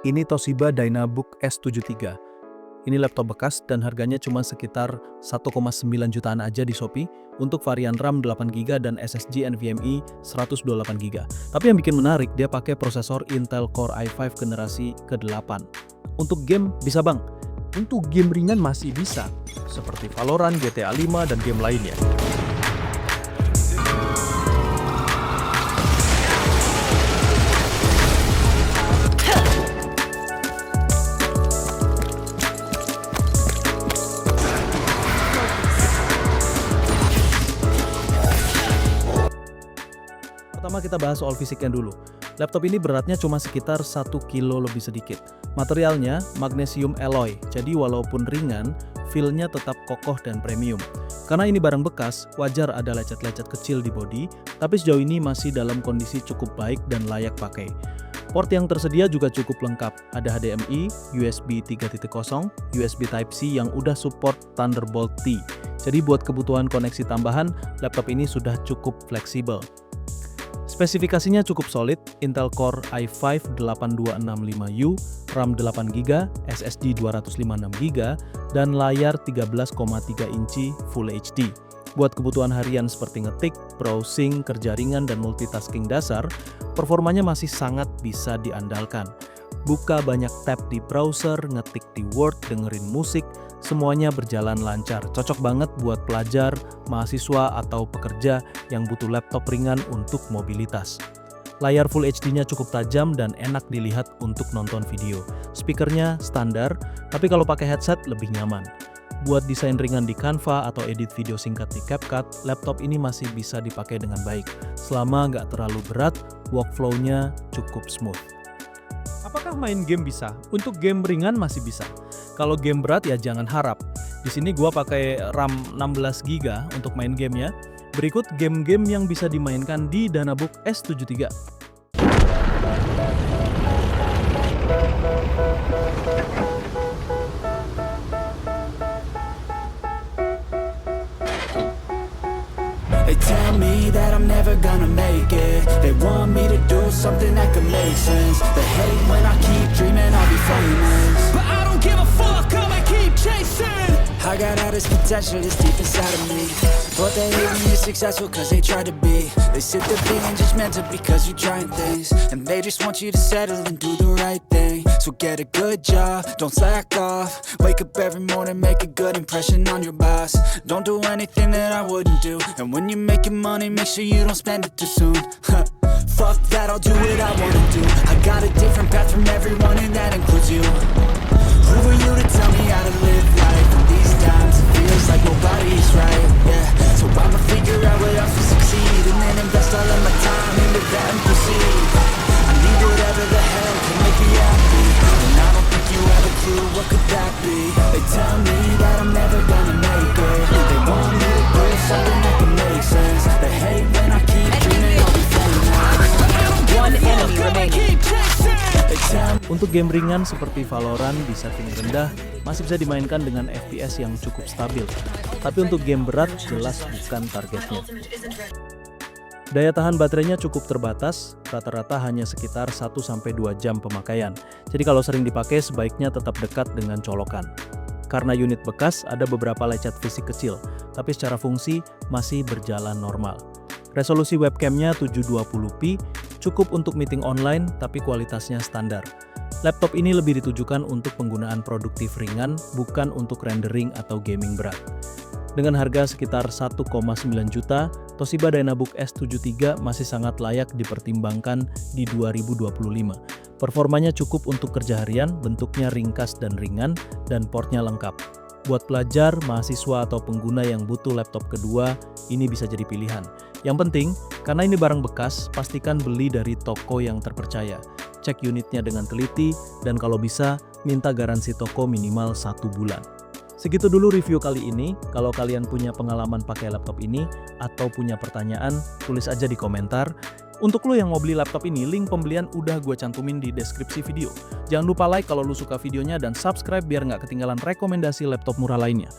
Ini Toshiba Dynabook S73. Ini laptop bekas dan harganya cuma sekitar 1,9 jutaan aja di Shopee untuk varian RAM 8GB dan SSD NVMe 128GB. Tapi yang bikin menarik, dia pakai prosesor Intel Core i5 generasi ke-8. Untuk game bisa bang. Untuk game ringan masih bisa, seperti Valorant, GTA 5, dan game lainnya. Pertama kita bahas soal fisiknya dulu. Laptop ini beratnya cuma sekitar 1 kilo lebih sedikit. Materialnya magnesium alloy, jadi walaupun ringan, feel-nya tetap kokoh dan premium. Karena ini barang bekas, wajar ada lecet-lecet kecil di bodi, tapi sejauh ini masih dalam kondisi cukup baik dan layak pakai. Port yang tersedia juga cukup lengkap, ada HDMI, USB 3.0, USB Type-C yang udah support Thunderbolt T. Jadi buat kebutuhan koneksi tambahan, laptop ini sudah cukup fleksibel. Spesifikasinya cukup solid, Intel Core i5-8265U, RAM 8GB, SSD 256GB, dan layar 13,3 inci Full HD. Buat kebutuhan harian seperti ngetik, browsing, kerja ringan, dan multitasking dasar, performanya masih sangat bisa diandalkan. Buka banyak tab di browser, ngetik di Word, dengerin musik, semuanya berjalan lancar. Cocok banget buat pelajar, mahasiswa, atau pekerja yang butuh laptop ringan untuk mobilitas. Layar Full HD-nya cukup tajam dan enak dilihat untuk nonton video. Speakernya standar, tapi kalau pakai headset lebih nyaman. Buat desain ringan di Canva atau edit video singkat di CapCut, laptop ini masih bisa dipakai dengan baik. Selama nggak terlalu berat, workflow-nya cukup smooth. Apakah main game bisa? Untuk game ringan masih bisa. Kalau game berat ya jangan harap. Di sini gua pakai RAM 16GB untuk main gamenya. Berikut game-game yang bisa dimainkan di Dynabook S73. They tell me that I'm never gonna make it. They want me to do something that could make sense. They hate when I keep dreaming I'll be famous, but I don't give a fuck, I'ma keep chasing. I got all this potential that's deep inside of me, but they hate when you're successful cause they try to be. They sit there being judgmental because you're trying things, and they just want you to settle and do the right thing. So get a good job, don't slack off. Wake up every morning, make a good impression on your boss. Don't do anything that I wouldn't do, and when you're making money, make sure you don't spend it too soon. Fuck that, I'll do what I wanna do. I got a different path from everyone, and that includes you. Who are you to tell me how to live life? In these times, it feels like nobody's right, yeah. So I'ma figure out what else to succeed, and then invest all of my time into that and proceed. I need whatever the hell can make me happy, and I don't think you have a clue what could that be. They tell me that I'm never gonna make it. They want me to do something that can make sense. They hate when I keep dreaming I'll be famous. One enemy remaining. Untuk game ringan seperti Valorant di setting rendah masih bisa dimainkan dengan FPS yang cukup stabil. Tapi untuk game berat jelas bukan targetnya. Daya tahan baterainya cukup terbatas, rata-rata hanya sekitar 1-2 jam pemakaian. Jadi kalau sering dipakai sebaiknya tetap dekat dengan colokan. Karena unit bekas ada beberapa lecet fisik kecil, tapi secara fungsi masih berjalan normal. Resolusi webcamnya 720p, cukup untuk meeting online tapi kualitasnya standar. Laptop ini lebih ditujukan untuk penggunaan produktif ringan, bukan untuk rendering atau gaming berat. Dengan harga sekitar 1,9 juta, Toshiba Dynabook S73 masih sangat layak dipertimbangkan di 2025. Performanya cukup untuk kerja harian, bentuknya ringkas dan ringan, dan portnya lengkap. Buat pelajar, mahasiswa, atau pengguna yang butuh laptop kedua, ini bisa jadi pilihan. Yang penting, karena ini barang bekas, pastikan beli dari toko yang terpercaya. Cek unitnya dengan teliti, dan kalau bisa, minta garansi toko minimal 1 bulan. Segitu dulu review kali ini. Kalau kalian punya pengalaman pakai laptop ini, atau punya pertanyaan, tulis aja di komentar. Untuk lo yang mau beli laptop ini, link pembelian udah gue cantumin di deskripsi video. Jangan lupa like kalau lo suka videonya dan subscribe biar nggak ketinggalan rekomendasi laptop murah lainnya.